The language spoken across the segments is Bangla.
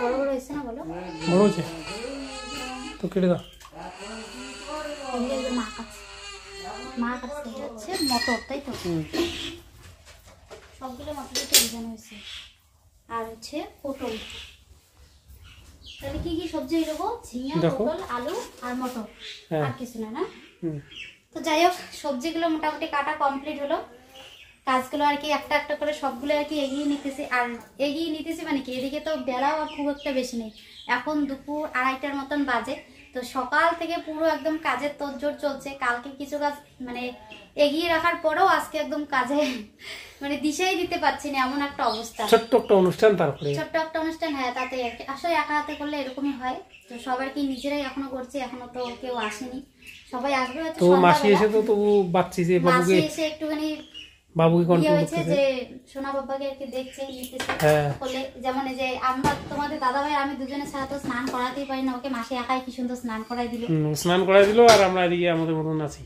বড় বড় হয়েছে না বলো? বড় হয়েছে তো কেটে দাও। মা কাছে হচ্ছে মটর, তাই তো? সবগুলো মটরই তো ভিজানো হয়েছে। আর হচ্ছে পটল। তাহলে কি কি সবজি দেবো? ঝিঙা, পটল, আলু আর মটর, আর কিছু না। না তো যাই হোক, সবজিগুলো মোটামুটি কাটা কমপ্লিট হলো। কাজগুলো আর কি একটা একটা করে সবগুলো আর কি এগিয়ে নিতেছি। আর এগিয়ে নিতেছি মানে কি, এদিকে তো বেলাও খুব একটা বেশি নেই, এখন দুপুর 2:30টার মতন বাজে। তো সকাল থেকে পুরো একদম কাজের তোড়জোড় চলছে। কালকে কিছু কাজ মানে এগিয়ে রাখার পরেও আজকে একদম কাজে মানে দিশাই দিতে পারছি না, এমন একটা অবস্থা। ছোট্ট একটা অনুষ্ঠান, তারপরে ছোট্ট একটা অনুষ্ঠান, হ্যাঁ তাতে আর কি। আসলে একা হাতে করলে এরকমই হয়। তো সবার কি নিজেরাই এখনো করছি, এখনো তো কেউ আসেনি, সবাই আসবে হয়তো। তো মাসি এসে তো তবু বাচ্চি যে বাবুকে এসে একটুখানি বাবুকে কন্ট্রোল হয়েছে করতেছে, যে সোনা বাবাকে আর কি দেখছে নিতেছে বলে। যেমন এই যে আমরা তোমাদের দাদা ভাই আমি দুজনে ছাড়া তো স্নান করাতেই পারি না, ওকে মাসি একাই কি সুন্দর স্নান করাই দিল। আর আমরা এদিকে আমাদের মতন আছি।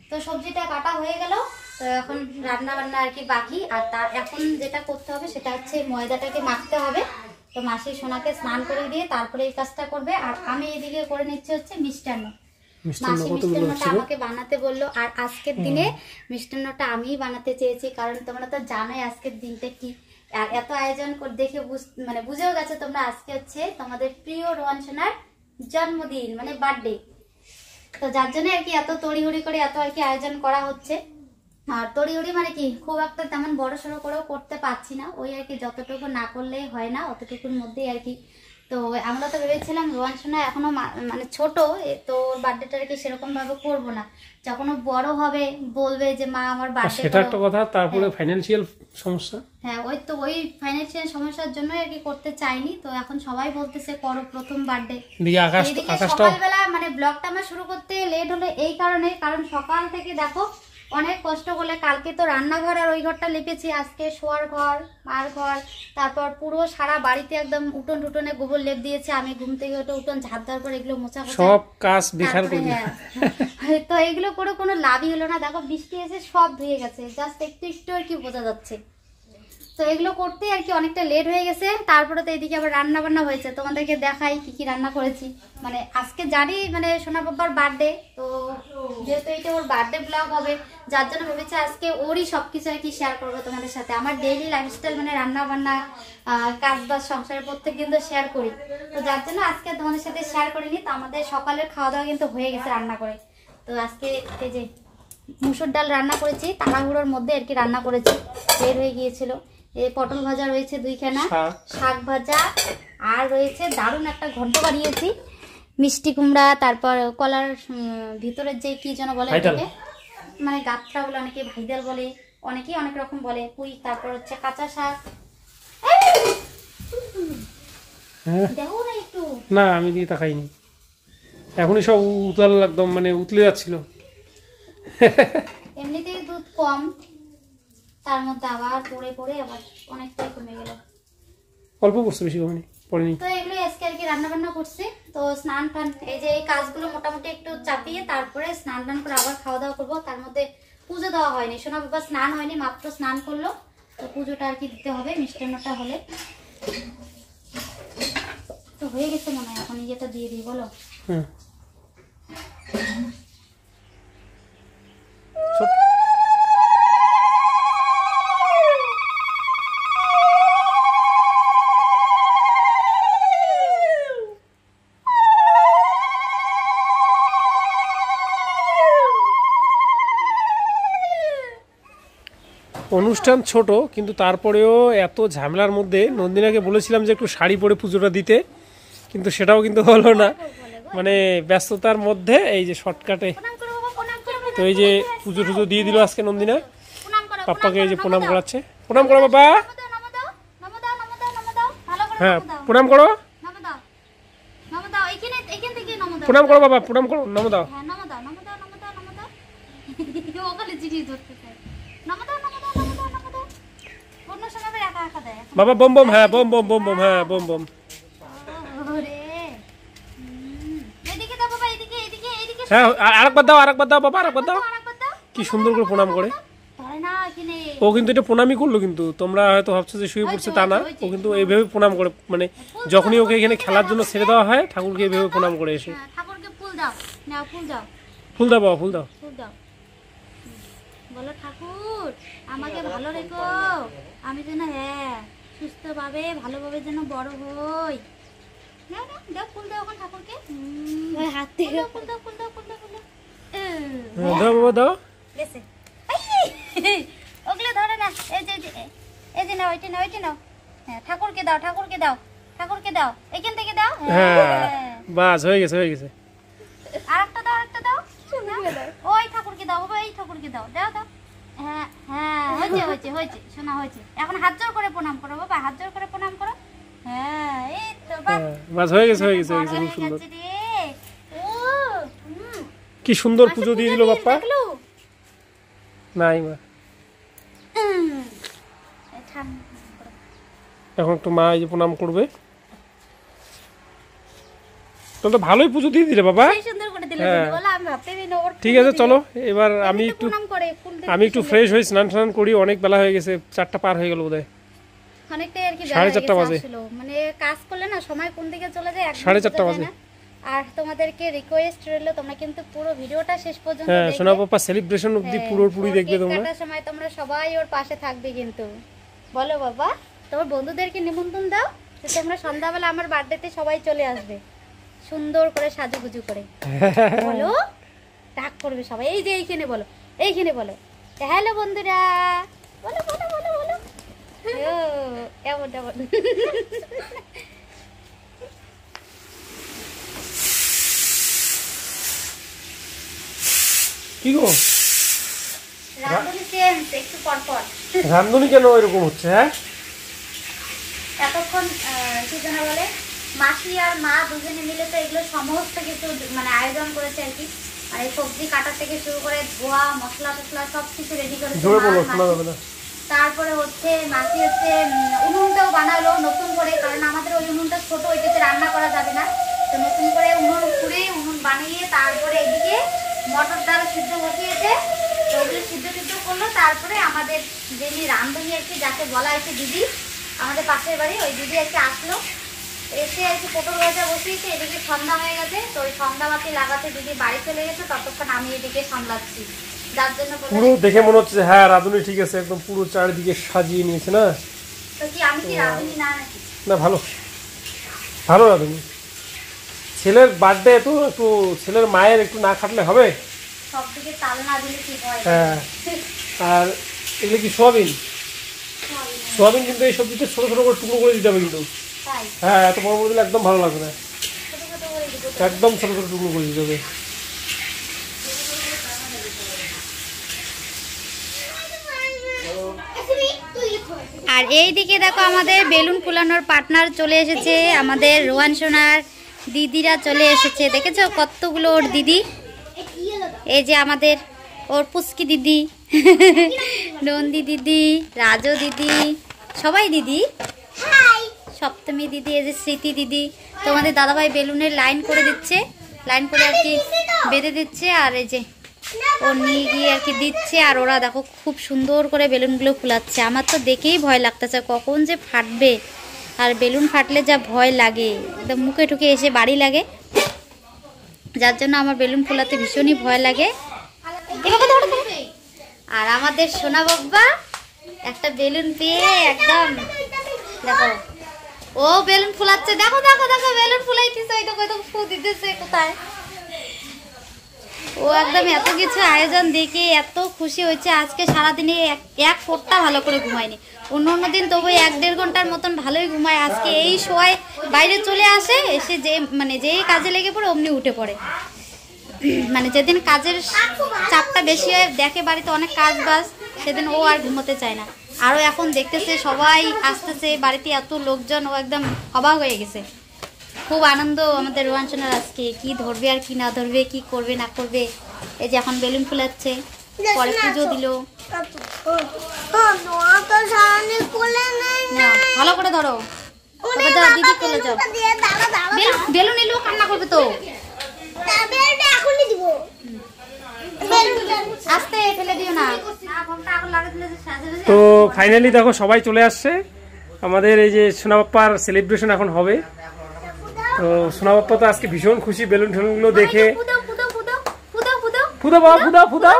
তো সবজিটা কাটা হয়ে গেল, তো এখন রান্না বান্না আর কি বাকি। আর তার এখন যেটা করতে হবে সেটা হচ্ছে ময়দাটাকে মাখতে হবে। তো মাসি সোনাকে স্নান করে দিয়ে তারপরে এই কাজটা করবে। আর আমি এদিকে করে নিচ্ছি হচ্ছে মিষ্টান্ন। মাসি মিষ্টান্নটা আমাকে বানাতে বললো। আর আজকের দিনে মিষ্টান্নটা আমিই বানাতে চেয়েছি, কারণ তোমরা তো জানোই আজকের দিনটা কি। আর এত আয়োজন করে দেখে মানে বুঝেও গেছে তোমরা, আজকে হচ্ছে তোমাদের প্রিয় রোহান সোনার জন্মদিন, মানে বার্থডে। তো যার জন্য আর কি এত তড়িঘড়ি করে এত আর কি আয়োজন করা হচ্ছে। আর তড়িঘড়ি মানে কি, খুব একটা তেমন বড় সড়ো করেও করতে পারছি না, ওই আর কি যতটুকু না করলে হয় না অতটুকুর মধ্যেই আর কি। তো আমরা তো ভেবেছিলাম রোহান সোনা এখনো মানে ছোট, তো ওর বার্থডেটা আর কি সেরকম ভাবে করবো না, যখন ও বড় হবে বলবে যে মা আমার বার্থডে। সেটা একটা কথা, তারপরে ফাইনান্সিয়াল সমস্যা। হ্যাঁ ওই তো, ওই ফাইনান্সিয়াল সমস্যার জন্য আর কি করতে চাইনি। তো এখন সবাই বলতেছে করো, প্রথম বার্থডে। সকালবেলা মানে ব্লগটা আমার শুরু করতে লেট হলো এই কারণে, কারণ সকাল থেকে দেখো অনেক কষ্ট করলে, কালকে তো রান্নাঘর আর ওই ঘরটা লিপেছি, আজকে শোয়ার ঘর, মার ঘর, তারপর পুরো সারা বাড়িতে একদম উঠোন টুটনে গোবর লেপ দিয়েছে। আমি ঘুম থেকে উঠে উঠোন ঝাড় দেওয়ার পর এগুলো মোছা সব কাজ বেকার করে। তো এগুলো করে কোনো লাভই হলো না। দেখো বৃষ্টি এসে সব ধুয়ে গেছে, জাস্ট একটু একটু আর কি বোঝা যাচ্ছে। তো এগুলো করতে আর কি অনেকটা লেট হয়ে গেছে। তারপরে তো এদিকে আবার রান্না বান্না হয়েছে, তোমাদেরকে দেখাই কি কি রান্না করেছি। মানে আজকে জানি মানে সোনা বাবার বার্থডে, তো যেহেতু এটা ওর বার্থডে ব্লগ হবে, যার জন্য ভেবেছি আজকে ওরই সবকিছু আর কি শেয়ার করবো তোমাদের সাথে। আমার ডেইলি লাইফস্টাইল মানে রান্না বান্না, কাজ বাজ, সংসারের প্রত্যেক দিন তো শেয়ার করি, তো যার জন্য আজকে তোমাদের সাথে শেয়ার করিনি। তো আমাদের সকালের খাওয়া দাওয়া কিন্তু হয়ে গেছে রান্না করে। তো আজকে এই যে মুসুর ডাল রান্না করেছি, তাড়াহুড়োর মধ্যে আর কি রান্না করেছি, বের হয়ে গিয়েছিল। এই পটল ভাজা রয়েছে 2খানা, শাক ভাজা, আর রয়েছে দারুণ একটা ঘন্ট বানিয়েছি, মিষ্টি কুমড়া, তারপর কলার ভিতরের যে কি যেন বলে মানে গাত্রা বলে, অনেকে ভাইদাল বলে, অনেকেই অনেক রকম বলে, পুঁই, তারপর হচ্ছে কাঁচা শাক। দেখো না একটু, না আমি দিয়ে তাকাইনি, এখনই সব উতাল একদম মানে উতলে যাচ্ছিল। এমনিতেই দুধ কম, তার মধ্যে আবার পড়ে পড়ে আবার অনেকটাই কমে গেল। অল্প করছে, বেশি কমেনি, পড়েনি। তো এগুলো আজকে আর কি রান্না বান্না করছি। তো স্নান টান, এই যে এই কাজগুলো মোটামুটি একটু চাপিয়ে তারপরে স্নান টান করে আবার খাওয়া দাওয়া করবো। তার মধ্যে পুজো দেওয়া হয়নি, সোনা বাবা স্নান হয়নি, মাত্র স্নান করলো। তো পুজোটা আর কি দিতে হবে মিষ্টান্নটা হলে। তো হয়ে গেছে মনে হয়, এখন ইয়েটা দিয়ে দিই বলো। অনুষ্ঠান ছোট, কিন্তু তারপরেও এত ঝামেলার মধ্যে নন্দিনাকে বলেছিলাম যে একটু শাড়ি পরে পুজোটা দিতে, কিন্তু সেটাও কিন্তু হলো না, মানে ব্যস্ততার মধ্যে এই যে শর্টকাটে। তো এই যে পুজো টুজো দিয়ে দিল আজকে নন্দিনা, পাপ্পাকে এই যে প্রণাম করাচ্ছে। প্রণাম করো বাবা, হ্যাঁ প্রণাম করো, প্রণাম করো বাবা, প্রণাম করো, নম দাও। বাবা বম বম, হ্যাঁ বম বম বম বম, হ্যাঁ বম বম। হ্যাঁ আরেকবার দাও, আরেকবার দাও বাবা, আরেকবার দাও। কি সুন্দর করে প্রণাম করে। এখানে। ও কিন্তু এটা প্রণামই করলো, কিন্তু তোমরা হয়তো ভাবছো যে শুয়ে পড়ছে, তা না, ও কিন্তু এইভাবে প্রণাম করে, মানে যখনই ওকে এখানে খেলার জন্য ছেড়ে দেওয়া হয় ঠাকুরকে এইভাবে প্রণাম করে এসে। ঠাকুরকে ফুল দাও, নাও ফুল দাও, ফুল দাও বাবা, ফুল দাও। ফুল দাও, বলো ঠাকুর আমাকে ভালো রেখো, আমি যেন সুস্থভাবে ভালোভাবে যেন বড় হই। না না দাও ফুল দাও এখন ঠাকুরকে, হাত থেকে ফুল দাও, ফুল দাও, ফুল দাও, ফুল দাও। দাও বাবা দাও। বেশি ওগুলো ধরে না, এই যে এই যে নাও, ওইটা নাও, ওইটা নাও। হ্যাঁ ঠাকুরকে দাও, ঠাকুরকে দাও, ঠাকুরকে দাও, এখান থেকে দাও। হ্যাঁ বাস হয়ে গেছে, হয়ে গেছে। আরেকটা দাও, আরেকটা দাও, ওই ঠাকুরকে দাও বাবা, এই ঠাকুরকে দাও, দাও দাও। হ্যাঁ হ্যাঁ হয়েছে হয়েছে হয়েছে শোনা হয়েছে। এখন হাত জোর করে প্রণাম করো বাবা, হাত জোর করে প্রণাম করো। হ্যাঁ এই তো বাস হয়ে গেছে, হয়ে গেছে, হয়ে গেছে, খুব সুন্দর। কি সুন্দর পুজো দিয়ে দিল বাপ্পা। নাই মা, এখন একটু মা এই যে প্রণাম করবে। তাহলে তো ভালোই পুজো দিয়ে দিলে বাবা। ঠিক আছে চলো, এবার আমি একটু ফ্রেশ হয়ে স্নান টান করি, অনেক বেলা হয়ে গেছে, 4টা পার হয়ে গেল বোধহয়, অনেকটাই আর কি 4:30 বাজে। মানে কাজ করলে না সময় কোন দিকে চলে যায় 4:30 বাজে। আর তোমাদেরকে রিকোয়েস্ট রইল তোমরা কিন্তু পুরো ভিডিওটা শেষ পর্যন্ত হ্যাঁ, দেখবে। সোনা পাপা সেলিব্রেশন অবধি পুরোপুরি দেখবে তোমরা। কেক কাটার সময় তোমরা সবাই ওর পাশে থাকবে কিন্তু। বলো বাবা, তোমার বন্ধুদেরকে নিমন্ত্রণ দাও যে তোমরা সন্ধ্যাবেলা আমার বার্থডেতে সবাই চলে আসবে, সুন্দর করে সাজুগুজু করে। বলো, ডাক করবে সবাই। এই যে এইখানে বলো, এইখানে বলো, হ্যালো বন্ধুরা, বলো বলো বলো বলো। ও এমনটা বলো। কি গো রান্ধুনি চেঞ্জ একটু পর পর। রান্ধুনি কেন এরকম হচ্ছে? হ্যাঁ এতক্ষণ কি যেন বলে, মাসি আর মা দুজনে মিলে তো এগুলো সমস্ত কিছু মানে আয়োজন করেছে আর কি। আর এই সবজি কাটা থেকে শুরু করে ধোয়া মশলা টসলা সব কিছু রেডি করেছে। তারপরে হচ্ছে মাসি হচ্ছে উনুনটাও বানালো নতুন করে, কারণ আমাদের ওই উনুনটা ছোট, ওইটাতে রান্না করা যাবে না, তো নতুন করে উনুন খুঁড়ে উনুন বানিয়ে তারপরে এদিকে মটর ডাল সিদ্ধ বসিয়েছে, তো ওগুলো সিদ্ধ করলো। তারপরে আমাদের যিনি রান্ধুনি আর কি, যাকে বলা হয়েছে দিদি, আমাদের পাশের বাড়ি ওই দিদি আর কি আসলো, এসে আর কি পটল ভাজা বসিয়েছে। এদিকে সন্ধ্যা হয়ে গেছে, তো ওই সন্ধ্যাবাতি লাগাতে দিদি বাড়ি চলে গেছে, ততক্ষণ আমি এদিকে সামলাচ্ছি, যার জন্য পুরো দেখে মনে হচ্ছে হ্যাঁ রাধুনি ঠিক আছে, একদম পুরো চারিদিকে সাজিয়ে নিয়েছে না। তো কি আমি কি রাধুনি না নাকি? না ভালো, ভালো রাধুনি। ছেলের বার্থডে তো একটু ছেলের মায়ের একটু না খাটলে হবে? সবদিকে তাল না দিলে কি হয়? হ্যাঁ, আর এগুলো কি সোয়াবিন? সোয়াবিন কিন্তু এই সবজিতে ছোট ছোট করে টুকরো করে দিতে হবে কিন্তু। হ্যাঁ, এত বড় বড় দিলে একদম ভালো লাগবে না, একদম ছোট ছোট টুকরো করে দিতে হবে। আর এইদিকে দেখো আমাদের বেলুন ফুলানোর পার্টনার চলে এসেছে, আমাদের রোহান সোনার দিদিরা চলে এসেছে। দেখেছো কতগুলো ওর দিদি, এই যে আমাদের ওর পুচকি দিদি, নন্দী দিদি, রাজু দিদি, সবাই দিদি, সপ্তমী দিদি, এই যে স্মৃতি দিদি। তোমাদের দাদাভাই বেলুনের লাইন করে দিচ্ছে, লাইন করে আর কি বেঁধে দিচ্ছে, আর এই যে ও নিয়ে গিয়ে আর কি দিচ্ছে। আর ওরা দেখো খুব সুন্দর করে বেলুনগুলো ফুলাচ্ছে। আমার তো দেখেই ভয় লাগতেছে কখন যে ফাটবে, আর বেলুন ফাটলে যা ভয় লাগে, একদম মুখে ঠুকে এসে বাড়ি লাগে, যার জন্য আমার বেলুন ফোলাতে ভীষণই ভয় লাগে। আর আমাদের সোনা বাবা একটা বেলুন পেয়ে একদম দেখো ও বেলুন ফুলাচ্ছে, দেখো দেখো দেখো বেলুন ফুলাইতেছে, ওই দেখো একদম ফু দিতেছে কোথায়। ও একদম এত কিছু আয়োজন দেখে এত খুশি হয়েছে। আজকে সারাদিনে এক ফোঁটা ভালো করে ঘুমায়নি, অন্য দিন তবু 1-1.5 ঘন্টার মতন ভালোই ঘুমায়। আজকে এই সময় বাইরে চলে আসে, এসে যেই কাজে লেগে পড়ে অমনি উঠে পড়ে। মানে যেদিন কাজের চাপটা বেশি হয়, দেখে বাড়িতে অনেক কাজ বাজ, সেদিন ও আর ঘুমোতে চায় না। আরও এখন দেখতেছে সবাই আসতেছে বাড়িতে, এত লোকজন, ও একদম অবাক হয়ে গেছে। খুব আনন্দ আমাদের রোহান সোনার আজকে, কি ধরবে আর কি না ধরবে, কি করবে না করবে। এই যে এখন বেলুন ফুলাচ্ছে, পরে পুজো দিল। ভালো করে ধরো, দিদি চলে যাও। বেলুন এলেও কান্না করবে তো। আস্তে ফেলে দিও না। তো ফাইনালি দেখো সবাই চলে আসছে, আমাদের এই যে সোনা বাপ্পার সেলিব্রেশন এখন হবে। তো সোনা বাপ্পা তো আজকে ভীষণ খুশি বেলুন টেলুনগুলো দেখে। ফুদা বাবা ফুদা ফুদা,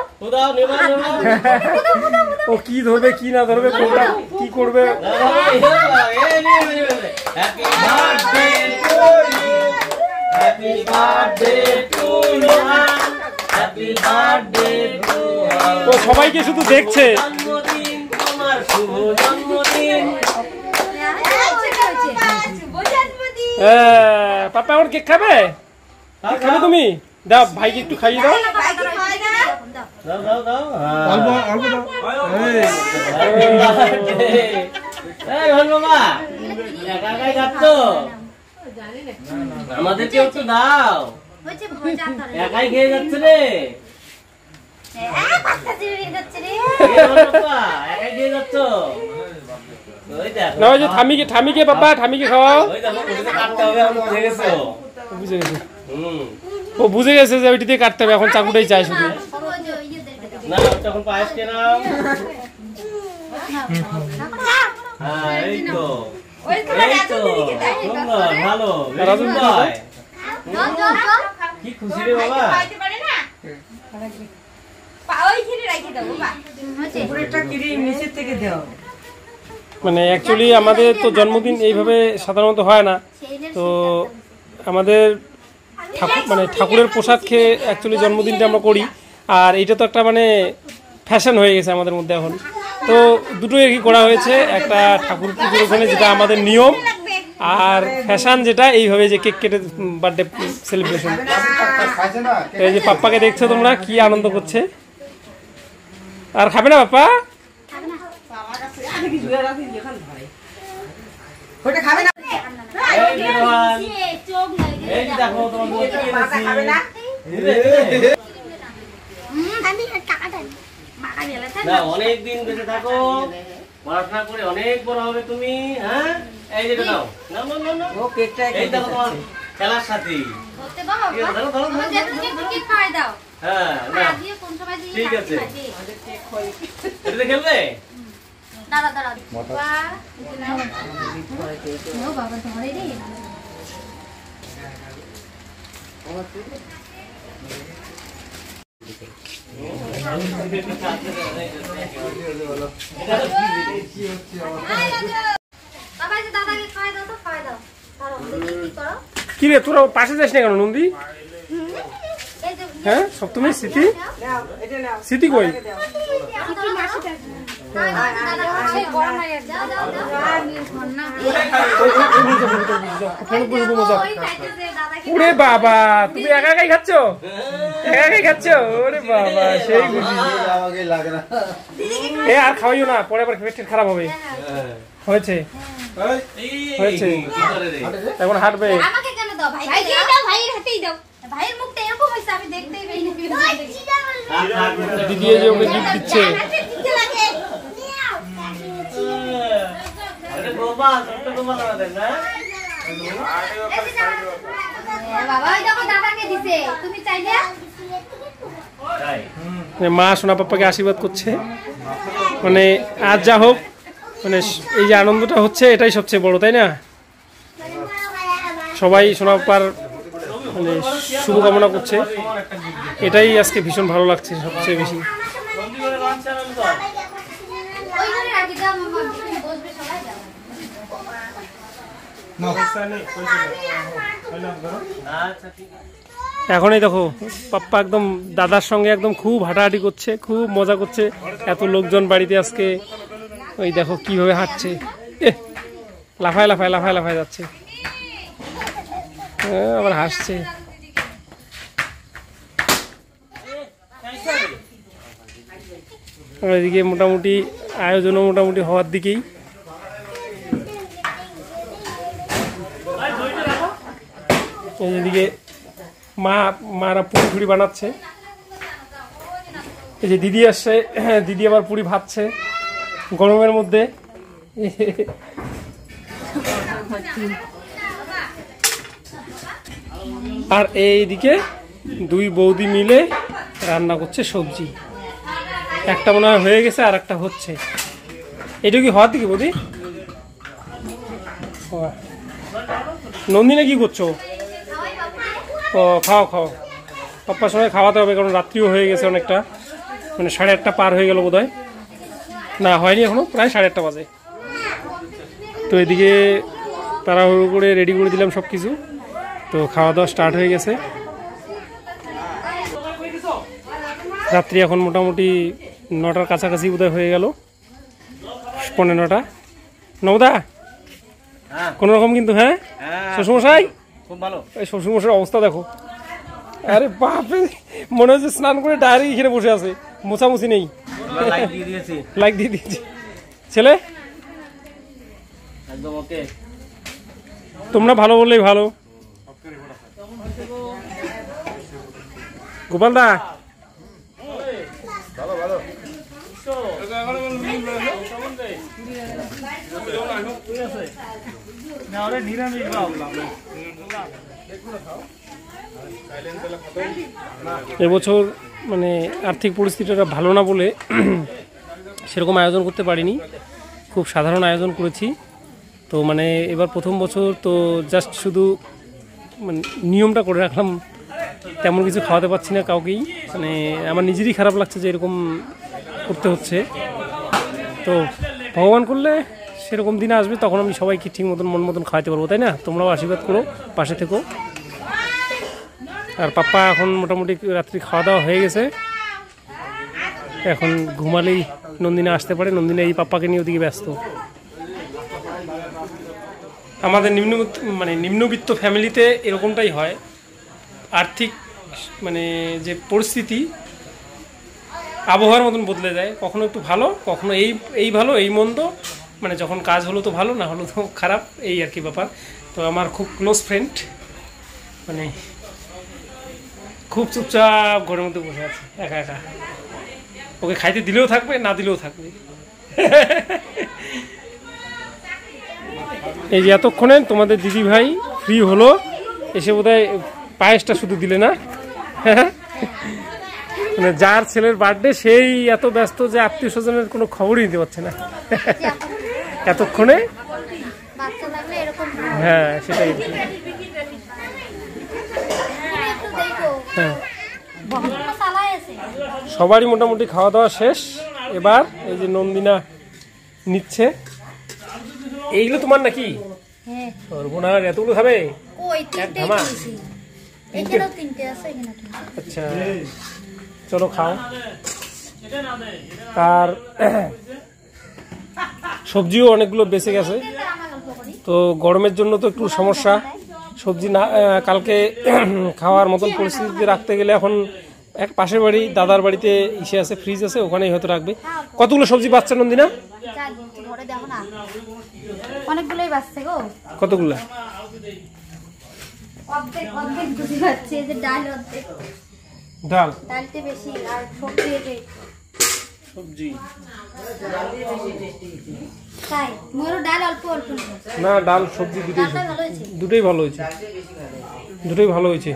ও কি ধরবে কি না ধরবে কোনটা কি করবে। ও সবাইকে শুধু দেখছে। পাপা এখন কেক খাবে? খাবে তুমি? দাও ভাইকে একটু খাইয়ে দাও। আমাদেরকে একটু দাও, একাই খেয়ে যাচ্ছে রে, একাই খেয়ে যাচ্ছ। না ওই যে ঠামিকে বাবা ঠামিকে খাওয়াও। বুঝে গেছে, ও বুঝে গেছে যে ওইটি দিয়ে কাটতে হবে, এখন চাকুটাই চাই শুধু। না তখন পায়েস কে নাও। হ্যাঁ এই তো ভালো, কি খুশি রে বাবা। মানে অ্যাকচুয়ালি আমাদের তো জন্মদিন এইভাবে সাধারণত হয় না, তো আমাদের ঠাকুরের প্রসাদ খেয়ে অ্যাকচুয়ালি জন্মদিনটা আমরা করি। আর এটা তো একটা মানে ফ্যাশন হয়ে গেছে আমাদের মধ্যে এখন। তো দুটোই আর কি করা হয়েছে, একটা ঠাকুর পুজোর ওখানে যেটা আমাদের নিয়ম, আর ফ্যাশন যেটা এইভাবে যে কেক কেটে বার্থডে সেলিব্রেশন। এই যে পাপ্পাকে দেখছো তোমরা কি আনন্দ করছে। আর খাবে না পাপ্পা? অনেকদিন বেঁচে থাকো, পড়াশোনা করে অনেক বড় হবে তুমি। হ্যাঁ এই যে নাও, এই দেখো তোমার খেলার সাথী। হ্যাঁ ঠিক আছে, এটা খেলবে। কি রে তোরা পাশে যাস না কেন নন্দী? হ্যাঁ সপ্তমী স্মৃতি, স্মৃতি কই? ওরে বাবা তুমি একা একাই খাচ্ছ, একা একাই খাচ্ছ? ওরে বাবা সেই খুশি। এ আর খাওয়াইও না, পরে আবার পেট খারাপ হবে। হয়েছে হয়েছে, এখন হাঁটবে। দিদি যে ওকে গিফট দিচ্ছে। মা সোনা পাপ্পাকে আশীর্বাদ করছে। মানে আজ যা হোক, মানে এই যে আনন্দটা হচ্ছে এটাই সবচেয়ে বড়, তাই না? সবাই সোনা পাপ্পার মানে শুভকামনা করছে, এটাই আজকে ভীষণ ভালো লাগছে সবচেয়ে বেশি। এখন এই দেখো পাপ্পা একদম দাদার সঙ্গে একদম খুব হাঁটাহাঁটি করছে, খুব মজা করছে। এত লোকজন বাড়িতে আজকে, ওই দেখো কিভাবে হাঁটছে, লাফায় লাফায় লাফায় লাফায় যাচ্ছে, আবার হাসছে। এদিকে মোটামুটি আয়োজনও মোটামুটি হওয়ার দিকেই। এদিকে মারা পুরি ফুরি বানাচ্ছে। এই যে দিদি আসছে, দিদি আবার পুরি ভাজছে গরমের মধ্যে। আর এইদিকে দুই বৌদি মিলে রান্না করছে সবজি, একটা মনে হয় হয়ে গেছে আর একটা হচ্ছে। এটা কি হওয়ার দিকে বৌদি? নন্দিনা কি করছো? ও খাও খাও, পাপ্পার সময় খাওয়াতে হবে, কারণ রাত্রিও হয়ে গেছে অনেকটা, মানে 8:30 পার হয়ে গেল বোধহয়, না হয়নি এখনো, প্রায় 8:30 বাজে। তো এদিকে তাড়াহুড়ো করে রেডি করে দিলাম সব কিছু, তো খাওয়া দাওয়া স্টার্ট হয়ে গেছে। রাত্রি এখন মোটামুটি 9টার কাছাকাছি বোধহয় হয়ে গেল, 9:15। নবদা কোন রকম কিন্তু, হ্যাঁ শ্বশুরমশাই খুব ভালো। এই শ্বশুরমশাইয়ের অবস্থা দেখো, আরে বাপরে, মনে হচ্ছে স্নান করে ডাইরেক্ট এখানে বসে আছে, মোছামুছি নেই। লাইক দিয়ে দিয়েছি। ছেলে একদম ওকে, তোমরা ভালো বললেই ভালো। গোপাল দা এবছর মানে আর্থিক পরিস্থিতিটা ভালো না বলে সেরকম আয়োজন করতে পারিনি, খুব সাধারণ আয়োজন করেছি। তো মানে এবার প্রথম বছর তো জাস্ট শুধু মানে নিয়মটা করে রাখলাম, তেমন কিছু খাওয়াতে পারছি না কাউকেই, মানে আমার নিজেরই খারাপ লাগছে যে এরকম করতে হচ্ছে। তো ভগবান করলে সেরকম দিন আসবে, তখন আমি সবাইকে ঠিক মতন মন মতন খাওয়াতে পারবো, তাই না? তোমরাও আশীর্বাদ করো, পাশে থেকো। আর পাপ্পা এখন মোটামুটি রাত্রি খাওয়া দাওয়া হয়ে গেছে, এখন ঘুমালেই নন্দিনা আসতে পারে। নন্দিনা এই পাপ্পাকে নিয়ে ওদিকে ব্যস্ত। আমাদের নিম্নবিত্ত ফ্যামিলিতে এরকমটাই হয়, আর্থিক মানে যে পরিস্থিতি আবহাওয়ার মতন বদলে যায়, কখনো একটু ভালো, কখনো এই ভালো এই মন্দ, মানে যখন কাজ হলো তো ভালো, না হলো তো খারাপ, এই আর কি ব্যাপার। তো আমার খুব ক্লোজ ফ্রেন্ড মানে খুব চুপচাপ ঘরের মধ্যে বসে আছে একা একা, ওকে খাইতে দিলেও থাকবে, না দিলেও থাকবে। এই যে এতক্ষণে তোমাদের দিদি ভাই ফ্রি হলো, এসে বোধহয় পায়েসটা শুধু দিলে না, মানে যার ছেলের বার্থডে সেই এত ব্যস্ত যে আত্মীয় স্বজনের কোনো খবরই দিতে পারছে না এতক্ষণে। হ্যাঁ সেটাই, হ্যাঁ সবারই মোটামুটি খাওয়া দাওয়া শেষ। এবার এই যে নন্দিনা নিচ্ছে, এইগুলো তোমার নাকি? সর্বনাশ, এতগুলো খাবে? আচ্ছা চলো খাও। আর সবজিও অনেকগুলো বেঁচে গেছে, তো গরমের জন্য তো একটু সমস্যা, সবজি না কালকে খাওয়ার মতন পরিস্থিতিতে রাখতে গেলে এখন এক পাশের বাড়ি দাদার বাড়িতে ইসে আছে, ফ্রিজ আছে, ওখানেই হয়তো রাখবে। কতগুলো সবজি বাচ্চা নন্দিনা? অনেকগুলোই বাচ্চা গো। কতগুলো? অর্ধেক অর্ধেক বুঝি পাচ্ছি, এই যে ডাল অর্ধেক, ডাল ডালতে বেশি, আর সবজি এই যে সবজি তাই মোরও ডাল অল্প অল্প না, ডাল সবজি দুটোই ভালো হয়েছে, দুটোই ভালো হয়েছে।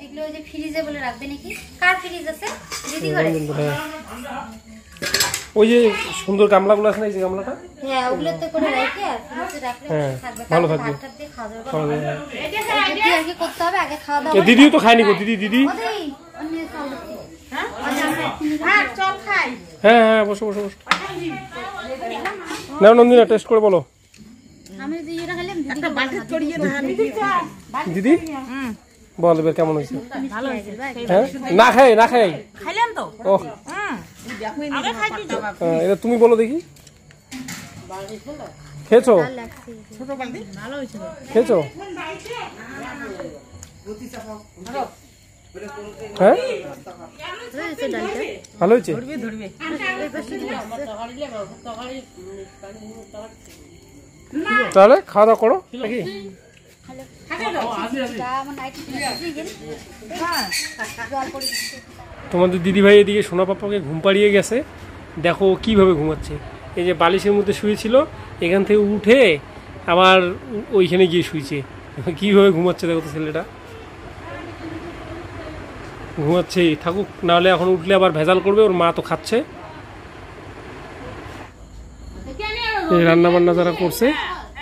এগুলো ওই যে ফ্রিজে বলে রাখবে নাকি? কার ফ্রিজ আছে? দিদি করে। ওই যে সুন্দর গামলাগুলো আছে না, এই যে গামলাটা, হ্যাঁ ওগুলোতে করে রেখে আর ফ্রিজে রাখলে থাকবে, ভালো থাকবে। ভাত দিয়ে খাওয়া যাবে। এটা আর কি করতে হবে, আগে খাওয়া দাওয়া। দিদিও তো খায়নি গো, দিদি হ্যাঁ চল খাই। হ্যাঁ হ্যাঁ বসো বসো বসো, না নন্দিনা টেস্ট করে বলো। আমি দিদিরা খেলাম, একটা বাটি ছড়িয়ে না দিদি বল এবার কেমন হয়েছে? ভালো হয়েছে ভাই। হ্যাঁ না খাই খাইলেন তো? ওহ আগে খাইছি তো। এটা তুমি বলো দেখি, খেয়েছো? ছোট বালতি ভালো হয়েছে। খেয়েছো? হ্যাঁ ভালো হয়েছে। ধরবে তাহলে খাওয়া দাওয়া করো নাকি? তোমাদের দিদিভাই এদিকে সোনা পাপ্পাকে ঘুম পাড়িয়ে গেছে, দেখো কিভাবে ঘুমাচ্ছে। এই যে বালিশের মধ্যে শুয়েছিল, এখান থেকে উঠে আবার ওইখানে গিয়ে শুয়েছে, কিভাবে ঘুমাচ্ছে দেখো তো ছেলেটা। ঘুমাচ্ছে, থাকুক, নাহলে এখন উঠলে আবার ভেজাল করবে, ওর মা তো খাচ্ছে। এই রান্না বান্না যারা করছে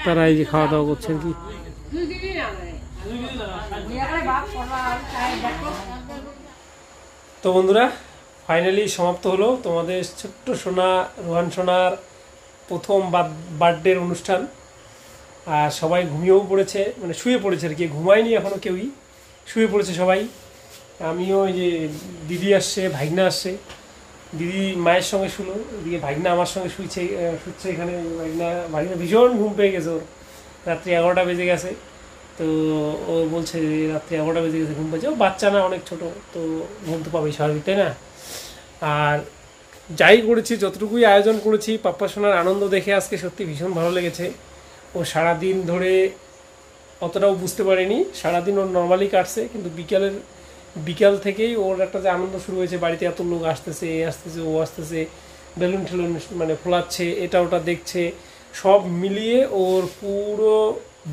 তারা এই যে খাওয়া দাওয়া করছে আর কি। তো বন্ধুরা, ফাইনালি সমাপ্ত হলো তোমাদের ছোট্ট সোনা রোহান সোনার প্রথম বার্থডের অনুষ্ঠান। আর সবাই ঘুমিয়েও পড়েছে, মানে শুয়ে পড়েছে আর কি, ঘুমায়নি এখনও কেউই, শুয়ে পড়েছে সবাই। আমিও ওই যে দিদি আসছে, ভাগনা আসছে, দিদি মায়ের সঙ্গে শুলো, এদিকে ভাগনা আমার সঙ্গে শুচ্ছে এখানে। ভাগনা ভীষণ ঘুম পেয়ে গেছে, ওর রাত্রি 11টা বেজে গেছে। তো ও বলছে রাত্রি 11টা বেজে গেছে, ঘুম পেয়েছে। ও বাচ্চা না, অনেক ছোট, তো ঘুম তো পাবেই স্বাভাবিক, তাই না? আর যাই করেছি, যতটুকুই আয়োজন করেছি, পাপ্পা সোনার আনন্দ দেখে আজকে সত্যি ভীষণ ভালো লেগেছে। ও সারাদিন ধরে অতটাও বুঝতে পারেনি, সারাদিন ওর নর্মালি কাটছে, কিন্তু বিকাল থেকেই ওর একটা যে আনন্দ শুরু হয়েছে, বাড়িতে এত লোক আসতেছে, এ আসতেছে, ও আসতেছে, বেলুন ঠেলুন মানে ফোলাচ্ছে, এটা ওটা দেখছে, সব মিলিয়ে ওর পুরো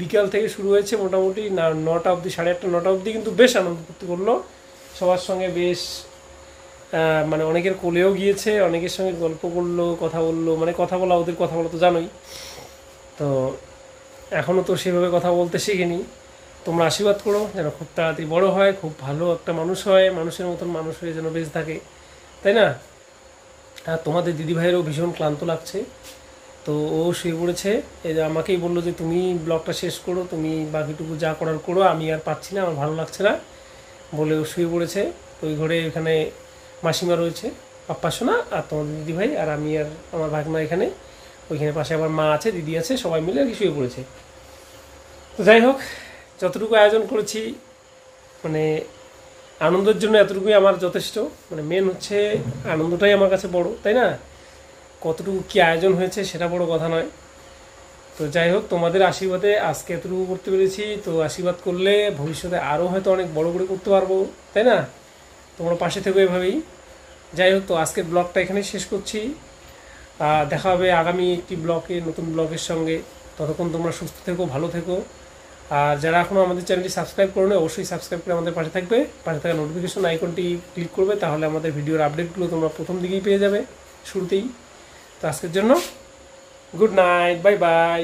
বিকাল থেকে শুরু হয়েছে মোটামুটি 9টা অবধি, 8:30 9টা অবধি কিন্তু বেশ আনন্দ করতে করলো সবার সঙ্গে। বেশ মানে অনেকের কোলেও গিয়েছে, অনেকের সঙ্গে গল্প করলো, কথা বললো, মানে কথা বলা, ওদের কথা বলা তো জানোই। তো এখনও তো সেভাবে কথা বলতে শিখিনি। তোমরা আশীর্বাদ করো যেন খুব তাড়াতাড়ি বড় হয়, খুব ভালো একটা মানুষ হয়, মানুষের মতন মানুষ হয়ে যেন বেঁচে থাকে, তাই না? আর তোমাদের দিদিভাইয়েরও ভীষণ ক্লান্ত লাগছে, তো ও শুয়ে পড়েছে। এই যে আমাকেই বললো যে তুমি ব্লগটা শেষ করো, তুমি বাকিটুকু যা করার করো, আমি আর পাচ্ছি না, আমার ভালো লাগছে না বলে ও শুয়ে পড়েছে। তো ওই ঘরে এখানে মাসিমা রয়েছে, পাপ্পা সোনা আর তোমাদের দিদিভাই, আর আমি আর আমার ভাগনা এখানে, ওইখানে পাশে আবার মা আছে, দিদি আছে, সবাই মিলে আর কি শুয়ে পড়েছে। তো যাই হোক, যতটুকু আয়োজন করেছি মানে আনন্দের জন্য এতটুকুই আমার যথেষ্ট। মানে মেন হচ্ছে আনন্দটাই আমার কাছে বড়, তাই না? কতটুকু কী আয়োজন হয়েছে সেটা বড় কথা নয়। তো যাই হোক, তোমাদের আশীর্বাদে আজকে এতটুকু করতে পেরেছি। তো আশীর্বাদ করলে ভবিষ্যতে আরও হয়তো অনেক বড় করে করতে পারবো, তাই না? তোমরা পাশে থেকো এভাবেই। যাই হোক, তো আজকের ব্লগটা এখানেই শেষ করছি। দেখা হবে আগামী একটি ব্লগে, নতুন ব্লগের সঙ্গে। ততক্ষণ তোমরা সুস্থ থেকো, ভালো থেকো। আর যারা এখনও আমাদের চ্যানেলটি সাবস্ক্রাইব করো না, অবশ্যই সাবস্ক্রাইব করে আমাদের পাশে থাকবে। পাশে থাকা নোটিফিকেশন আইকনটি ক্লিক করবে, তাহলে আমাদের ভিডিওর আপডেটগুলো তোমরা প্রথম দিকেই পেয়ে যাবে, শুরুতেই। তো আজকের জন্য গুড নাইট, বাই বাই।